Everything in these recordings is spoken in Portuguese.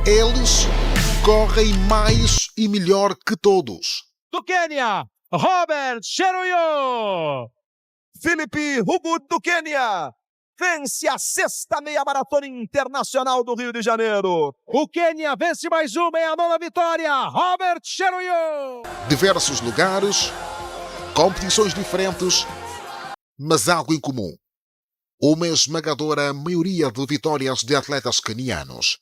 Eles correm mais e melhor que todos. Do Quênia, Robert Cheruiyot. Filipe Hugut, do Quênia, vence a 6ª meia maratona internacional do Rio de Janeiro. O Quênia vence mais uma e a 9ª vitória, Robert Cheruiyot. Diversos lugares, competições diferentes, mas algo em comum. Uma esmagadora maioria de vitórias de atletas quenianos.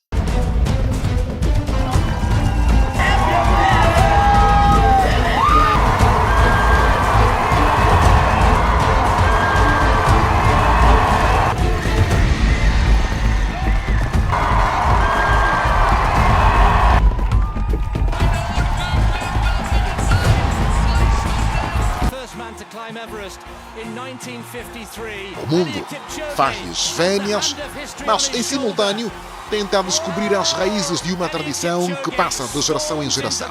O mundo faz fêmeas, mas em simultâneo tenta descobrir as raízes de uma tradição que passa de geração em geração.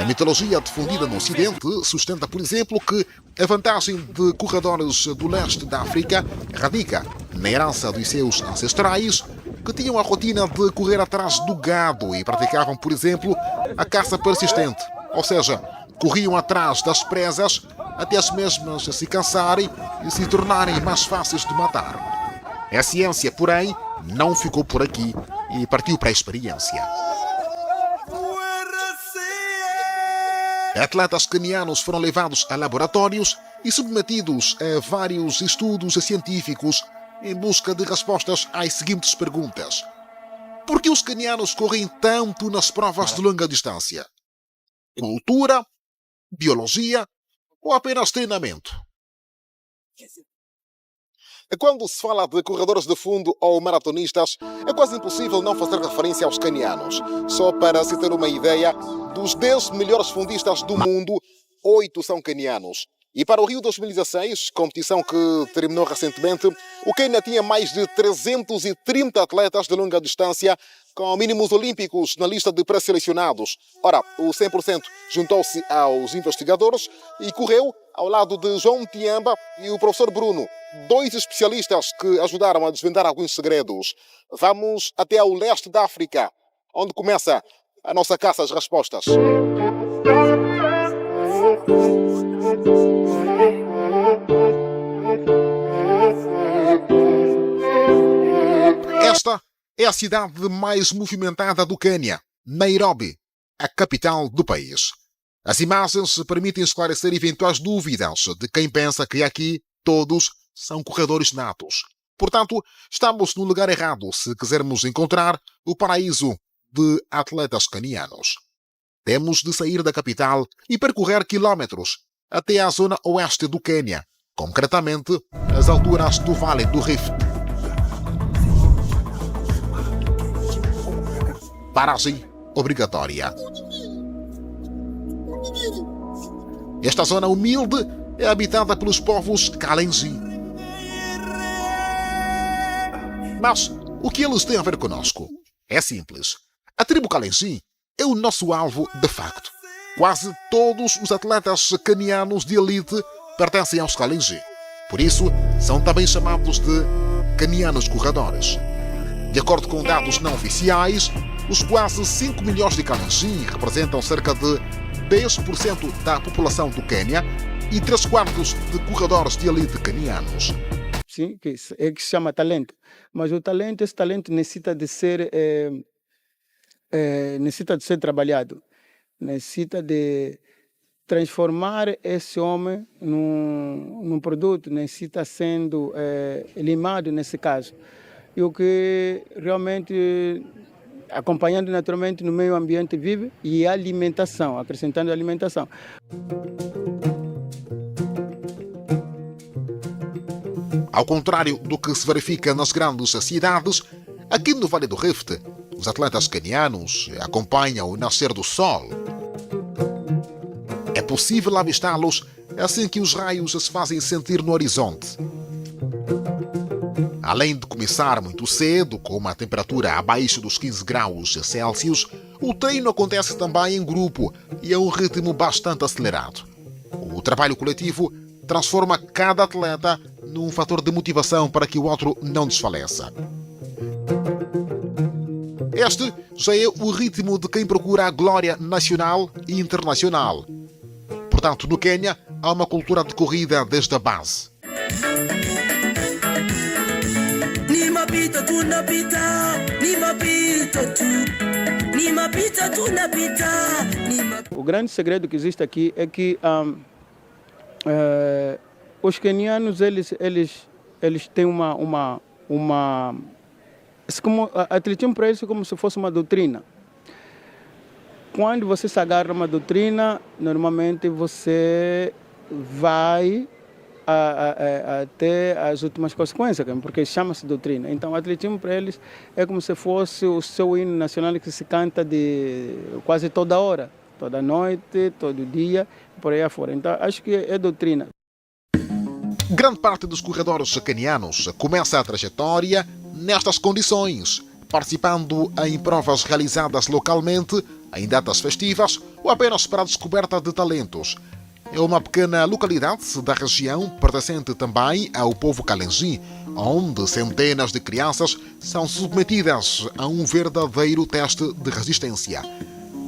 A mitologia difundida no Ocidente sustenta, por exemplo, que a vantagem de corredores do leste da África radica na herança dos seus ancestrais, que tinham a rotina de correr atrás do gado e praticavam, por exemplo, a caça persistente, ou seja, corriam atrás das presas até as mesmas se cansarem e se tornarem mais fáceis de matar. A ciência, porém, não ficou por aqui e partiu para a experiência. Atletas quenianos foram levados a laboratórios e submetidos a vários estudos científicos em busca de respostas às seguintes perguntas. Por que os quenianos correm tanto nas provas de longa distância? Cultura? Biologia? Ou apenas treinamento? Quando se fala de corredores de fundo ou maratonistas, é quase impossível não fazer referência aos quenianos. Só para se ter uma ideia, dos 10 melhores fundistas do mundo, 8 são quenianos. E para o Rio 2016, competição que terminou recentemente, o Quênia tinha mais de 330 atletas de longa distância com mínimos olímpicos na lista de pré-selecionados. Ora, o 100% juntou-se aos investigadores e correu ao lado de João Tiamba e o professor Bruno, 2 especialistas que ajudaram a desvendar alguns segredos. Vamos até ao leste da África, onde começa a nossa caça às respostas. Esta é a cidade mais movimentada do Quênia, Nairobi, a capital do país. As imagens permitem esclarecer eventuais dúvidas de quem pensa que aqui todos são corredores natos. Portanto, estamos no lugar errado se quisermos encontrar o paraíso de atletas quenianos. Temos de sair da capital e percorrer quilómetros até a zona oeste do Quênia, concretamente as alturas do Vale do Rift. Paragem obrigatória. Esta zona humilde é habitada pelos povos Kalenjin. Mas o que eles têm a ver conosco? É simples. A tribo Kalenjin é o nosso alvo de facto. Quase todos os atletas quenianos de elite pertencem aos Kalenjin. Por isso, são também chamados de quenianos corredores. De acordo com dados não oficiais, os quase 5 milhões de Kalenjin representam cerca de 10% da população do Quênia e 3/4 de corredores de elite quenianos. Sim, que se chama talento. Mas o talento, esse talento necessita de ser trabalhado. Necessita de transformar esse homem num produto, necessita sendo limado nesse caso. E o que realmente, acompanhando naturalmente no meio ambiente vive, e a alimentação, acrescentando a alimentação. Ao contrário do que se verifica nas grandes cidades, aqui no Vale do Rift, os atletas quenianos acompanham o nascer do sol. É possível avistá-los assim que os raios se fazem sentir no horizonte. Além de começar muito cedo, com uma temperatura abaixo dos 15 graus Celsius, o treino acontece também em grupo e a um ritmo bastante acelerado. O trabalho coletivo transforma cada atleta num fator de motivação para que o outro não desfaleça. Este já é o ritmo de quem procura a glória nacional e internacional. Portanto, no Quênia, há uma cultura de corrida desde a base. O grande segredo que existe aqui é que os quenianos eles têm uma como atletismo para eles é como se fosse uma doutrina. Quando você se agarra a uma doutrina, normalmente você vai até as últimas consequências, porque chama-se doutrina. Então, o atletismo para eles é como se fosse o seu hino nacional que se canta de quase toda hora, toda noite, todo dia, por aí afora. Então, acho que é doutrina. Grande parte dos corredores quenianos começa a trajetória nestas condições, participando em provas realizadas localmente, em datas festivas ou apenas para a descoberta de talentos. É uma pequena localidade da região, pertencente também ao povo Kalenjin, onde centenas de crianças são submetidas a um verdadeiro teste de resistência.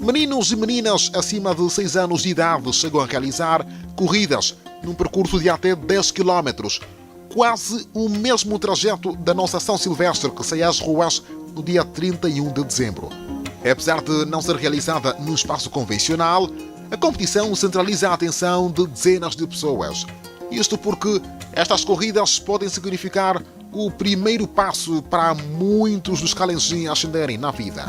Meninos e meninas acima de 6 anos de idade chegam a realizar corridas num percurso de até 10 km, quase o mesmo trajeto da nossa São Silvestre que sai às ruas no dia 31 de dezembro. Apesar de não ser realizada num espaço convencional, a competição centraliza a atenção de dezenas de pessoas. Isto porque estas corridas podem significar o primeiro passo para muitos dos Kalenjin ascenderem na vida.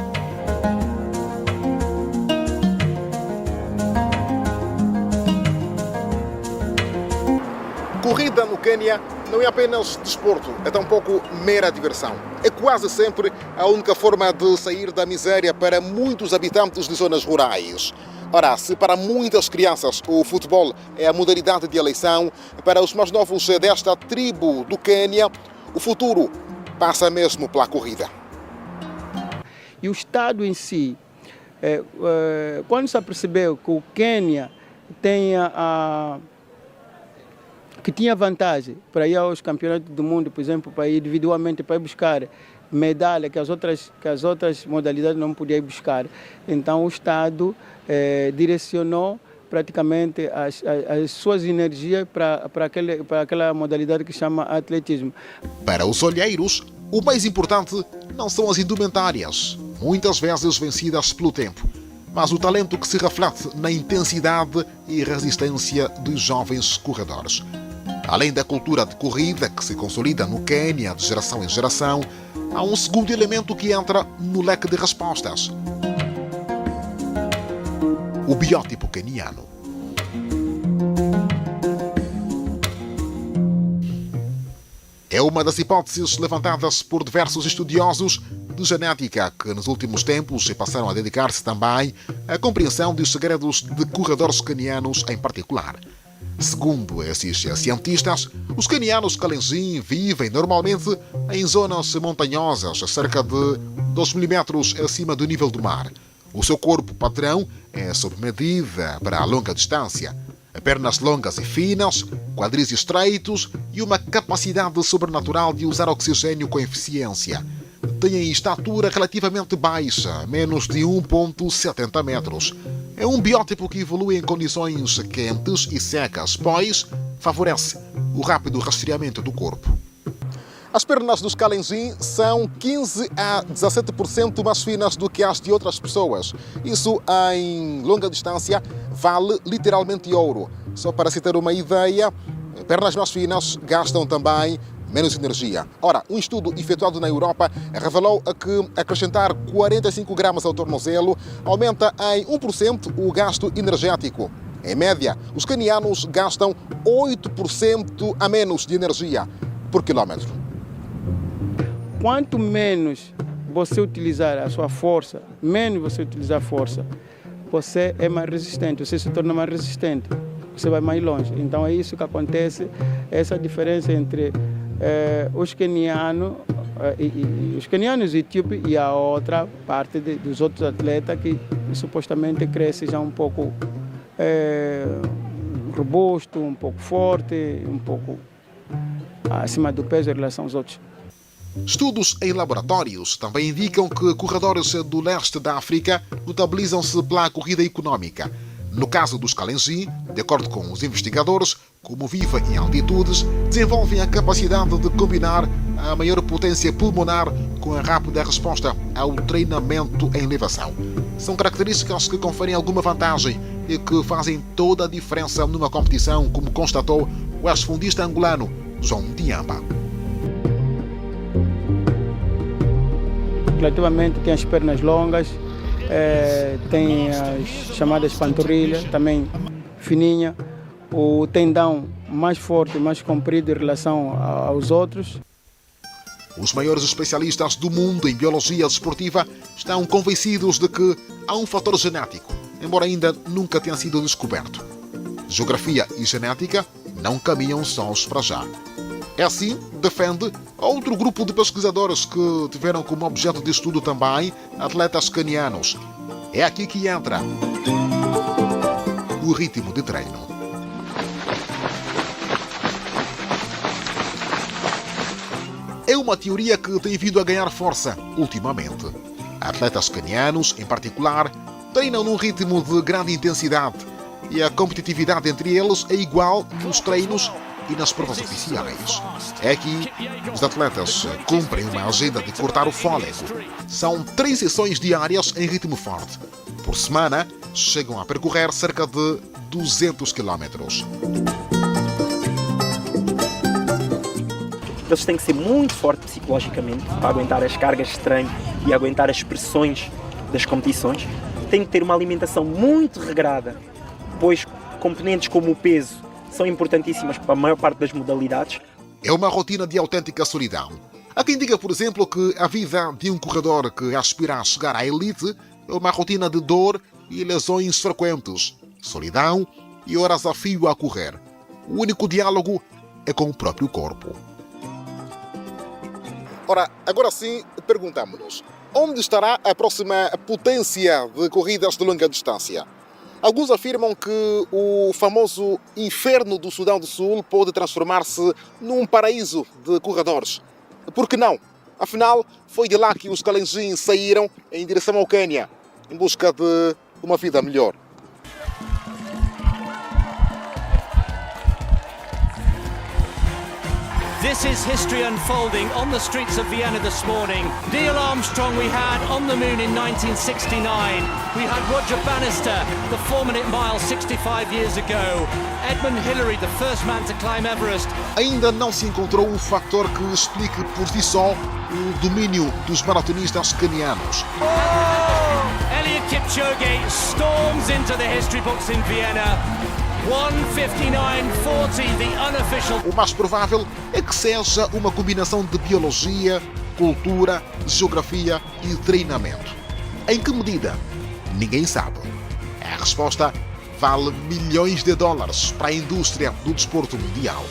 Corrida no Quênia não é apenas desporto, é tampouco mera diversão. É quase sempre a única forma de sair da miséria para muitos habitantes de zonas rurais. Ora, se para muitas crianças o futebol é a modalidade de eleição, para os mais novos desta tribo do Quênia, o futuro passa mesmo pela corrida. E o Estado em si, quando se percebeu que o Quênia que tinha vantagem para ir aos campeonatos do mundo, por exemplo, para ir individualmente para ir buscar medalha que as outras modalidades não podiam ir buscar. Então o Estado direcionou praticamente as suas energias para aquela modalidade que chama atletismo. Para os olheiros, o mais importante não são as indumentárias, muitas vezes vencidas pelo tempo, mas o talento que se reflete na intensidade e resistência dos jovens corredores. Além da cultura de corrida que se consolida no Quênia de geração em geração, há um segundo elemento que entra no leque de respostas: o biótipo queniano. É uma das hipóteses levantadas por diversos estudiosos de genética que nos últimos tempos passaram a dedicar-se também à compreensão dos segredos de corredores quenianos em particular. Segundo esses cientistas, os quenianos Kalenjin vivem normalmente em zonas montanhosas, a cerca de 2.000 metros acima do nível do mar. O seu corpo padrão é sob medida para a longa distância. Pernas longas e finas, quadris estreitos e uma capacidade sobrenatural de usar oxigênio com eficiência. Têm estatura relativamente baixa, menos de 1,70 metros. É um biótipo que evolui em condições quentes e secas, pois favorece o rápido resfriamento do corpo. As pernas dos Kalenjin são 15 a 17% mais finas do que as de outras pessoas. Isso, em longa distância, vale literalmente ouro. Só para se ter uma ideia, pernas mais finas gastam também menos energia. Ora, um estudo efetuado na Europa revelou que acrescentar 45 gramas ao tornozelo aumenta em 1% o gasto energético. Em média, os quenianos gastam 8% a menos de energia por quilômetro. Quanto menos você utilizar a sua força, menos você utilizar a força, você é mais resistente, você se torna mais resistente, você vai mais longe. Então é isso que acontece, essa diferença entre os quenianos e etíopes e a outra parte dos outros atletas que supostamente crescem já um pouco robusto, um pouco forte, um pouco acima do peso em relação aos outros. Estudos em laboratórios também indicam que corredores do leste da África notabilizam-se pela corrida econômica. No caso dos Kalenjin, de acordo com os investigadores, como vivem em altitudes, desenvolvem a capacidade de combinar a maior potência pulmonar com a rápida resposta ao treinamento em elevação. São características que conferem alguma vantagem e que fazem toda a diferença numa competição, como constatou o ex-fundista angolano João Diamba. Relativamente tem as pernas longas, tem as chamadas panturrilhas, também fininha, o tendão mais forte, mais comprido em relação aos outros. Os maiores especialistas do mundo em biologia desportiva estão convencidos de que há um fator genético, embora ainda nunca tenha sido descoberto. Geografia e genética não caminham sós para já. É assim, defende outro grupo de pesquisadores que tiveram como objeto de estudo também atletas canianos. É aqui que entra o ritmo de treino. É uma teoria que tem vindo a ganhar força ultimamente. Atletas canianos, em particular, treinam num ritmo de grande intensidade e a competitividade entre eles é igual nos treinos e nas provas oficiais. É aqui que os atletas cumprem uma agenda de cortar o fôlego. São 3 sessões diárias em ritmo forte. Por semana, chegam a percorrer cerca de 200 quilómetros. Eles têm que ser muito fortes psicologicamente para aguentar as cargas de treino e aguentar as pressões das competições. Têm que ter uma alimentação muito regrada, pois componentes como o peso são importantíssimas para a maior parte das modalidades. É uma rotina de autêntica solidão. Há quem diga, por exemplo, que a vida de um corredor que aspira a chegar à elite é uma rotina de dor e lesões frequentes, solidão e horas a fio a correr. O único diálogo é com o próprio corpo. Ora, agora sim, perguntamos-nos, onde estará a próxima potência de corridas de longa distância? Alguns afirmam que o famoso inferno do Sudão do Sul pode transformar-se num paraíso de corredores. Por que não? Afinal, foi de lá que os Kalenjin saíram em direção ao Quênia, em busca de uma vida melhor. This is history unfolding on the streets of Vienna this morning. Neil Armstrong we had on the moon in 1969. We had Roger Bannister, the 4-minute mile 65 years ago. Edmund Hillary, the first man to climb Everest. Ainda não se encontrou um fator que explique por si só o domínio dos maratonistas canianos. Eliud Kipchoge storms into the history books in Vienna. 1:59:40, the unofficial. O mais provável é que seja uma combinação de biologia, cultura, geografia e treinamento. Em que medida? Ninguém sabe. A resposta vale milhões de dólares para a indústria do desporto mundial.